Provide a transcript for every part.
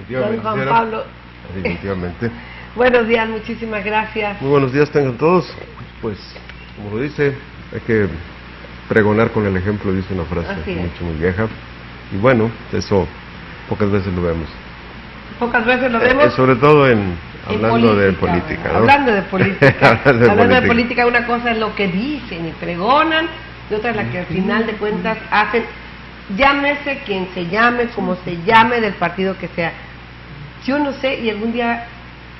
Don Juan Pablo. Definitivamente. Buenos días, muchísimas gracias. Muy buenos días tengan todos. Pues, como lo dice, hay que pregonar con el ejemplo, dice una frase muy vieja. Y bueno, eso pocas veces lo vemos. Pocas veces lo vemos. Sobre todo hablando de política, ¿no? Hablando de política. Hablando de política, una cosa es lo que dicen y pregonan, y otra es la que al final de cuentas hacen. Llámese quien se llame, como se llame, del partido que sea. Yo no sé, y algún día,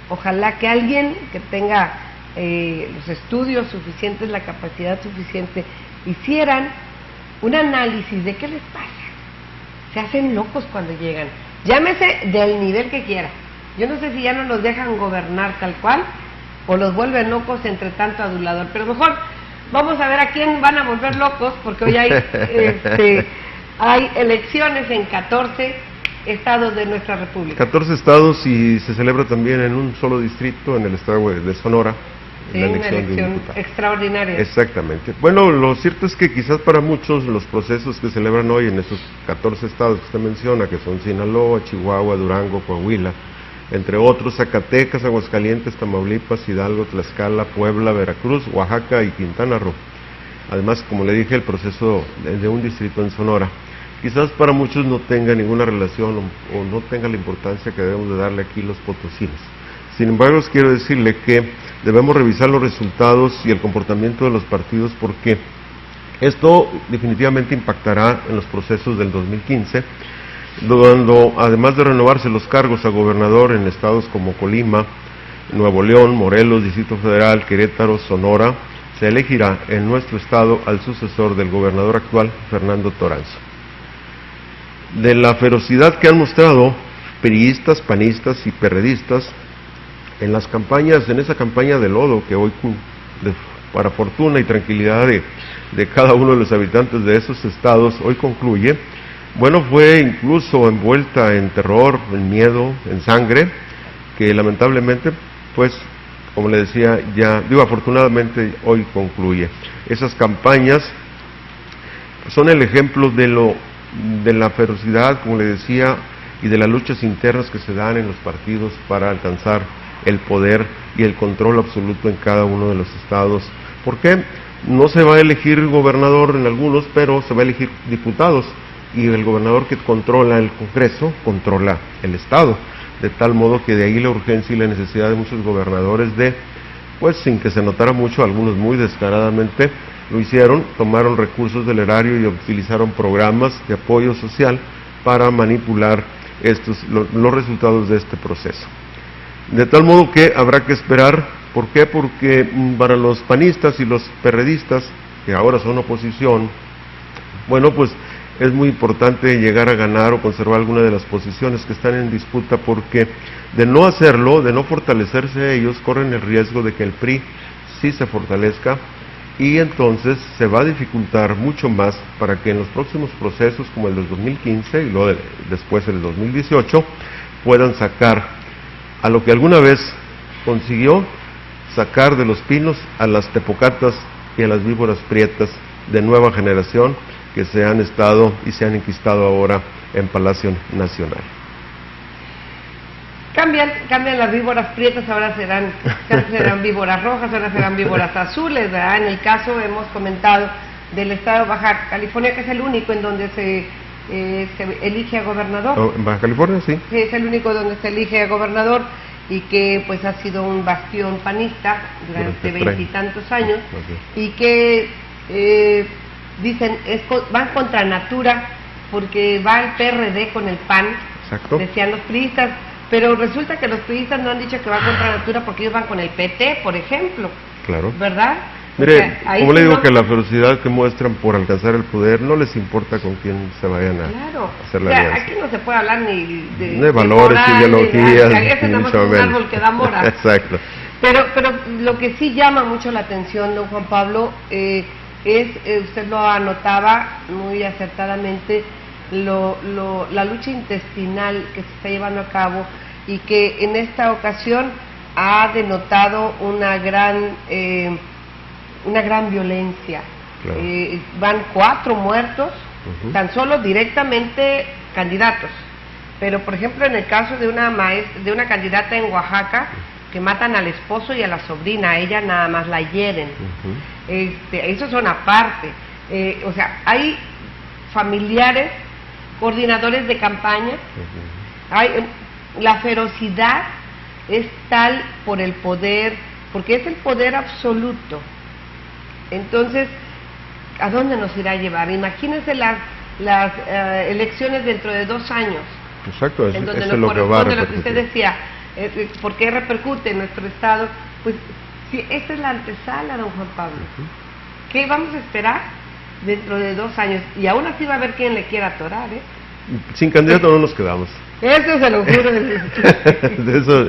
ojalá que alguien que tenga los estudios suficientes, la capacidad suficiente, hicieran un análisis de qué les pasa. Se hacen locos cuando llegan. Llámese del nivel que quiera. Yo no sé si ya no los dejan gobernar tal cual, o los vuelven locos entre tanto adulador. Pero mejor, vamos a ver a quién van a volver locos, porque hoy hay... hay elecciones en 14 estados de nuestra república. 14 estados y se celebra también en un solo distrito, en el estado de Sonora. Sí, una elección extraordinaria. Exactamente. Bueno, lo cierto es que quizás para muchos los procesos que celebran hoy en esos 14 estados que usted menciona, que son Sinaloa, Chihuahua, Durango, Coahuila, entre otros Zacatecas, Aguascalientes, Tamaulipas, Hidalgo, Tlaxcala, Puebla, Veracruz, Oaxaca y Quintana Roo. Además, como le dije, el proceso de un distrito en Sonora, quizás para muchos no tenga ninguna relación o no tenga la importancia que debemos de darle aquí los potosinos. Sin embargo, quiero decirle que debemos revisar los resultados y el comportamiento de los partidos, porque esto definitivamente impactará en los procesos del 2015, cuando además de renovarse los cargos a gobernador en estados como Colima, Nuevo León, Morelos, Distrito Federal, Querétaro, Sonora, se elegirá en nuestro estado al sucesor del gobernador actual, Fernando Toranzo. De la ferocidad que han mostrado priistas, panistas y perredistas en las campañas, en esa campaña de lodo que hoy, para fortuna y tranquilidad de cada uno de los habitantes de esos estados, hoy concluye, bueno, fue incluso envuelta en terror, en miedo, en sangre, que lamentablemente, pues, como le decía, afortunadamente hoy concluye. Esas campañas son el ejemplo de la ferocidad, como le decía, y de las luchas internas que se dan en los partidos para alcanzar el poder y el control absoluto en cada uno de los estados. ¿Por qué? No se va a elegir gobernador en algunos, pero se va a elegir diputados, y el gobernador que controla el Congreso, controla el estado, de tal modo que de ahí la urgencia y la necesidad de muchos gobernadores pues sin que se notara mucho, algunos muy descaradamente lo hicieron, tomaron recursos del erario y utilizaron programas de apoyo social para manipular los resultados de este proceso. De tal modo que habrá que esperar. ¿Por qué? Porque para los panistas y los perredistas, que ahora son oposición, bueno, pues es muy importante llegar a ganar o conservar alguna de las posiciones que están en disputa, porque de no hacerlo, de no fortalecerse ellos, corren el riesgo de que el PRI sí se fortalezca, y entonces se va a dificultar mucho más para que en los próximos procesos, como el del 2015 y luego después el 2018, puedan sacar a lo que alguna vez consiguió sacar de los pinos a las tepocatas y a las víboras prietas de nueva generación que se han estado y se han enquistado ahora en Palacio Nacional. Cambian las víboras prietas, ahora serán víboras rojas, ahora serán víboras azules, ¿verdad? En el caso, hemos comentado, del estado de Baja California, que es el único en donde se elige a gobernador. ¿En Baja California? Sí. Sí, es el único donde se elige a gobernador, y que pues ha sido un bastión panista durante 20 y tantos años, y que dicen, van contra natura, porque va el PRD con el PAN. Exacto. Decían los priistas, pero resulta que los priistas no han dicho que van contra natura, porque ellos van con el PT, por ejemplo. Claro. ¿Verdad? Mire, o sea, como le digo, que la ferocidad que muestran por alcanzar el poder, no les importa con quién se vayan a hacer la alianza. Aquí no se puede hablar ni de valores, moral, ideologías, ni mucho menos. Un árbol que da mora. Exacto. Pero lo que sí llama mucho la atención, don Juan Pablo, usted lo anotaba muy acertadamente, la lucha intestinal que se está llevando a cabo, y que en esta ocasión ha denotado una gran violencia. Claro. Van 4 muertos, tan solo directamente candidatos, Pero, por ejemplo, en el caso de de una candidata en Oaxaca, que matan al esposo y a la sobrina, a ella nada más la hieren. Eso son aparte. O sea, hay familiares, coordinadores de campaña, la ferocidad es tal por el poder, porque es el poder absoluto. Entonces, ¿a dónde nos irá a llevar? Imagínense las elecciones dentro de 2 años. Exacto, en donde eso es lo que va a lo que repercutir. usted decía, ¿por qué repercute en nuestro estado? Pues, si esta es la antesala, don Juan Pablo. ¿Qué vamos a esperar dentro de 2 años? Y aún así va a haber quien le quiera atorar, ¿eh? Sin candidato no nos quedamos. Eso se lo juro.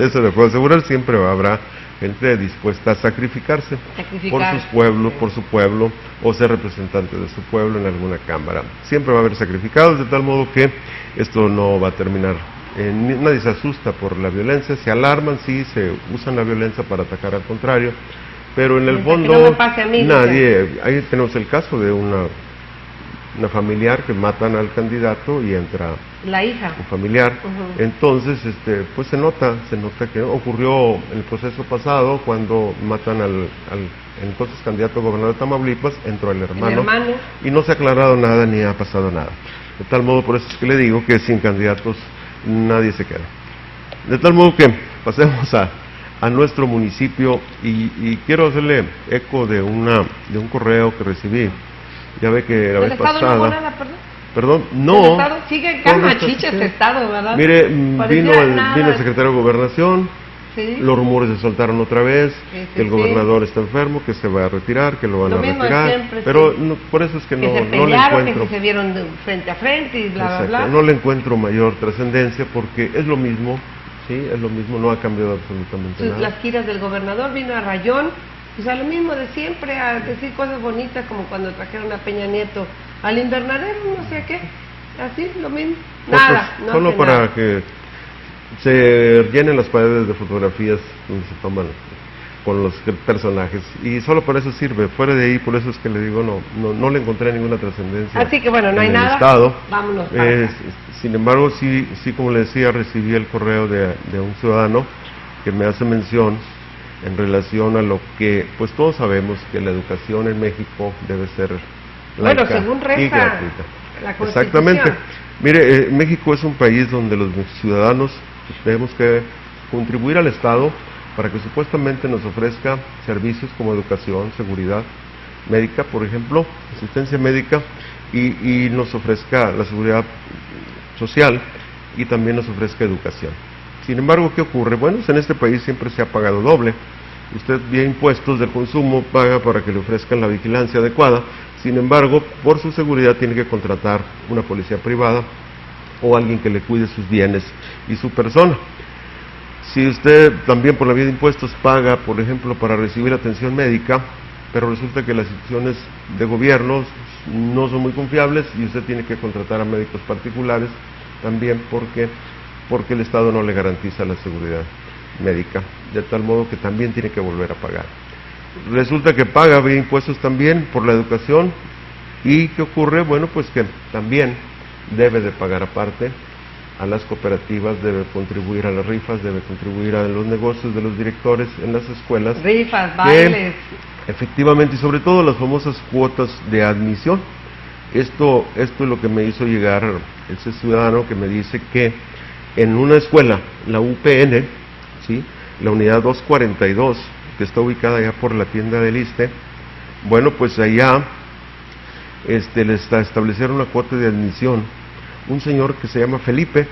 Eso lo puedo asegurar, siempre habrá gente dispuesta a sacrificarse por sus pueblos, por su pueblo, o ser representante de su pueblo en alguna cámara. Siempre va a haber sacrificados, de tal modo que esto no va a terminar. Nadie se asusta por la violencia, se alarman, sí, se usan la violencia para atacar al contrario, pero en el fondo no me pase a mí, nadie. Ahí tenemos el caso de una familiar que matan al candidato y entra la hija, un familiar. Entonces pues se nota que ocurrió en el proceso pasado cuando matan al entonces candidato a gobernador de Tamaulipas, entró el hermano y no se ha aclarado nada ni ha pasado nada, de tal modo, por eso es que le digo que sin candidatos nadie se queda. De tal modo que pasemos a nuestro municipio y quiero hacerle eco de un correo que recibí. Ya ve que la vez pasada... No, nada, perdón, no. ¿El estado sigue en camachiche este estado, verdad? Mire, vino el secretario de Gobernación, los rumores se soltaron otra vez, que el gobernador está enfermo, que se va a retirar, que lo van a retirar, siempre, pero no, por eso es que no le encuentro... que se vieron frente a frente y bla, bla, bla. No le encuentro mayor trascendencia porque es lo mismo, sí, es lo mismo, no ha cambiado absolutamente nada. Las giras del gobernador, vino a Rayón, pues a lo mismo de siempre, a decir cosas bonitas como cuando trajeron a Peña Nieto al invernadero, no sé qué, así, lo mismo, nada. Pues, solo para nada. que se llenen las paredes de fotografías donde se toman con los personajes, y solo para eso sirve. Fuera de ahí, por eso es que le digo, no le encontré ninguna trascendencia. Así que bueno, no hay nada, estado. Vámonos para acá. Sin embargo, sí, como le decía, recibí el correo de un ciudadano que me hace mención en relación a lo que, pues todos sabemos que la educación en México debe ser laica, según reza y gratuita. La Constitución. Exactamente. Mire, México es un país donde los ciudadanos tenemos que contribuir al Estado para que supuestamente nos ofrezca servicios como educación, seguridad médica, por ejemplo, asistencia médica, y nos ofrezca la seguridad social y también nos ofrezca educación. Sin embargo, ¿qué ocurre? Bueno, en este país siempre se ha pagado doble. Usted vía impuestos del consumo paga para que le ofrezcan la vigilancia adecuada. Sin embargo, por su seguridad tiene que contratar una policía privada o alguien que le cuide sus bienes y su persona. Si usted también por la vía de impuestos paga, por ejemplo, para recibir atención médica, pero resulta que las instituciones de gobierno no son muy confiables y usted tiene que contratar a médicos particulares también porque el Estado no le garantiza la seguridad médica, de tal modo que también tiene que volver a pagar. Resulta que paga vía impuestos también por la educación, y ¿qué ocurre? Bueno, pues que también debe de pagar aparte a las cooperativas, debe contribuir a las rifas, debe contribuir a los negocios de los directores en las escuelas. Rifas, bailes. Efectivamente, y sobre todo las famosas cuotas de admisión. Esto es lo que me hizo llegar ese ciudadano que me dice que en una escuela, la UPN, ¿sí?, la unidad 242, que está ubicada allá por la tienda del Iste, bueno, pues allá les establecieron una cuota de admisión un señor que se llama Felipe,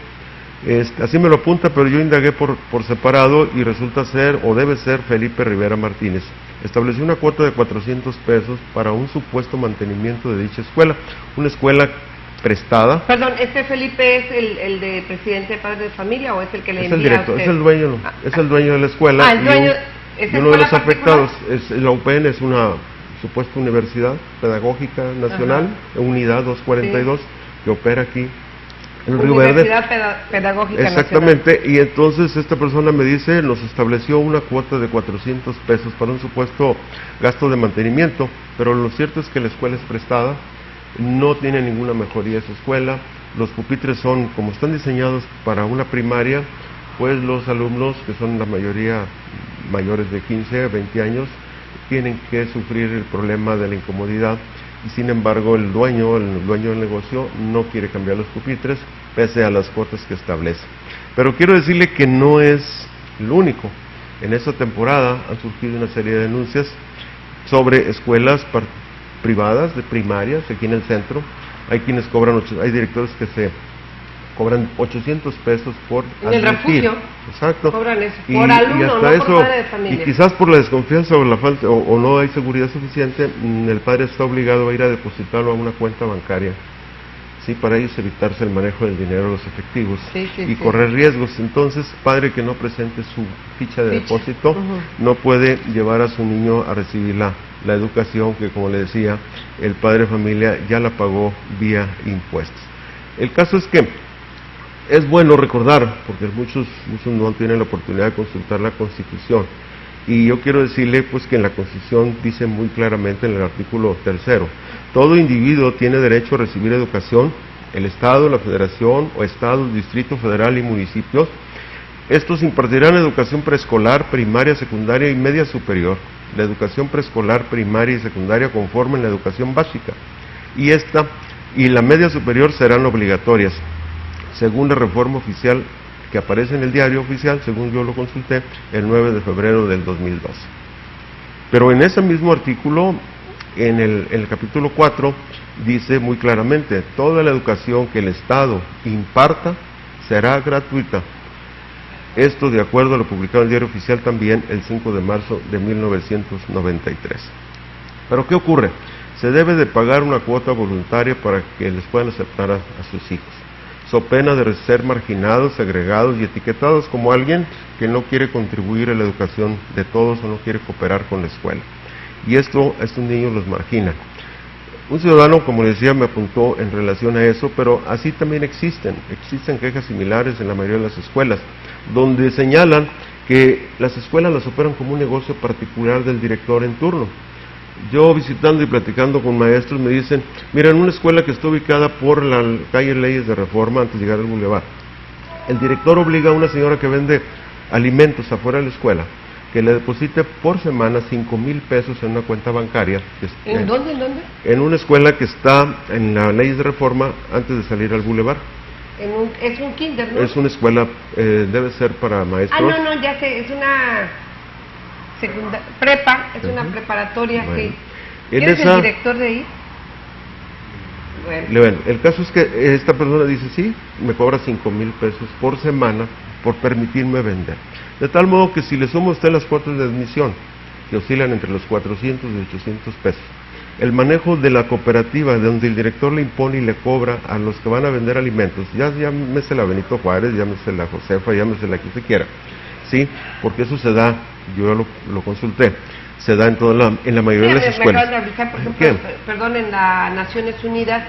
así me lo apunta, pero yo indagué por separado y resulta ser, o debe ser, Felipe Rivera Martínez. Estableció una cuota de 400 pesos para un supuesto mantenimiento de dicha escuela, una escuela prestada. Perdón, ¿este Felipe es el de presidente de padres de familia o es el que le envía el director, a usted? Es el dueño de la escuela. El dueño, ¿es y uno de los afectados es la UPN, es una supuesta universidad pedagógica nacional, unidad 242, sí, que opera aquí en Río Verde. Universidad Pedagógica Exactamente, Nacional. Y entonces esta persona me dice, nos estableció una cuota de 400 pesos para un supuesto gasto de mantenimiento, pero lo cierto es que la escuela es prestada, no tiene ninguna mejoría esa escuela, Los pupitres son, como están diseñados para una primaria, pues los alumnos, que son la mayoría mayores de 15 a 20 años, tienen que sufrir el problema de la incomodidad, y sin embargo el dueño del negocio no quiere cambiar los pupitres, pese a las cuotas que establece. Pero quiero decirle que no es lo único. En esta temporada han surgido una serie de denuncias sobre escuelas privadas de primarias aquí en el centro. Hay quienes cobran, hay directores que se cobran 800 pesos por en el refugio. Exacto. Cobran eso, por alumno, no por padre de familia. Y quizás por la desconfianza o la falta, o no hay seguridad suficiente, el padre está obligado a ir a depositarlo a una cuenta bancaria, sí, para ellos evitarse el manejo del dinero, los efectivos, y correr riesgos. Entonces, padre que no presente su ficha de depósito, no puede llevar a su niño a recibir la educación que, como le decía, el padre de familia ya la pagó vía impuestos. El caso es que es bueno recordar, porque muchos no tienen la oportunidad de consultar la Constitución, y yo quiero decirle pues que en la Constitución dice muy claramente en el artículo 3: todo individuo tiene derecho a recibir educación. El Estado, la Federación o Estado, Distrito Federal y municipios, estos impartirán educación preescolar, primaria, secundaria y media superior. La educación preescolar, primaria y secundaria conforman la educación básica, y esta y la media superior serán obligatorias, según la reforma oficial que aparece en el diario oficial, según yo lo consulté, el 9 de febrero del 2012. Pero en ese mismo artículo, en el capítulo 4, dice muy claramente: toda la educación que el Estado imparta será gratuita. Esto de acuerdo a lo publicado en el diario oficial también el 5 de marzo de 1993. Pero ¿qué ocurre? Se debe de pagar una cuota voluntaria para que les puedan aceptar a sus hijos, so pena de ser marginados, segregados y etiquetados como alguien que no quiere contribuir a la educación de todos o no quiere cooperar con la escuela. Y esto a estos niños los margina. Un ciudadano, como les decía, me apuntó en relación a eso, pero así también existen quejas similares en la mayoría de las escuelas, donde señalan que las escuelas las operan como un negocio particular del director en turno. Yo visitando y platicando con maestros me dicen: mira, en una escuela que está ubicada por la calle Leyes de Reforma, antes de llegar al Boulevard, el director obliga a una señora que vende alimentos afuera de la escuela que le deposite por semana 5,000 pesos en una cuenta bancaria. ¿En dónde? En una escuela que está en la Leyes de Reforma antes de salir al Boulevard. Es un kinder, ¿no? Es una escuela, debe ser para maestros. No, ya sé, es una prepa, es una preparatoria, bueno, sí. ¿Quién es el director de ahí? Bueno, el caso es que esta persona dice: sí, me cobra 5,000 pesos por semana por permitirme vender. De tal modo que si le suma usted las cuotas de admisión, que oscilan entre los 400 y 800 pesos, el manejo de la cooperativa, donde el director le impone y le cobra a los que van a vender alimentos, llámese la Benito Juárez, llámese la Josefa, llámese la que usted quiera, ¿sí? Porque eso se da, yo lo consulté, se da en la mayoría de las escuelas. Me acaban de avisar, por ejemplo, perdón, en las Naciones Unidas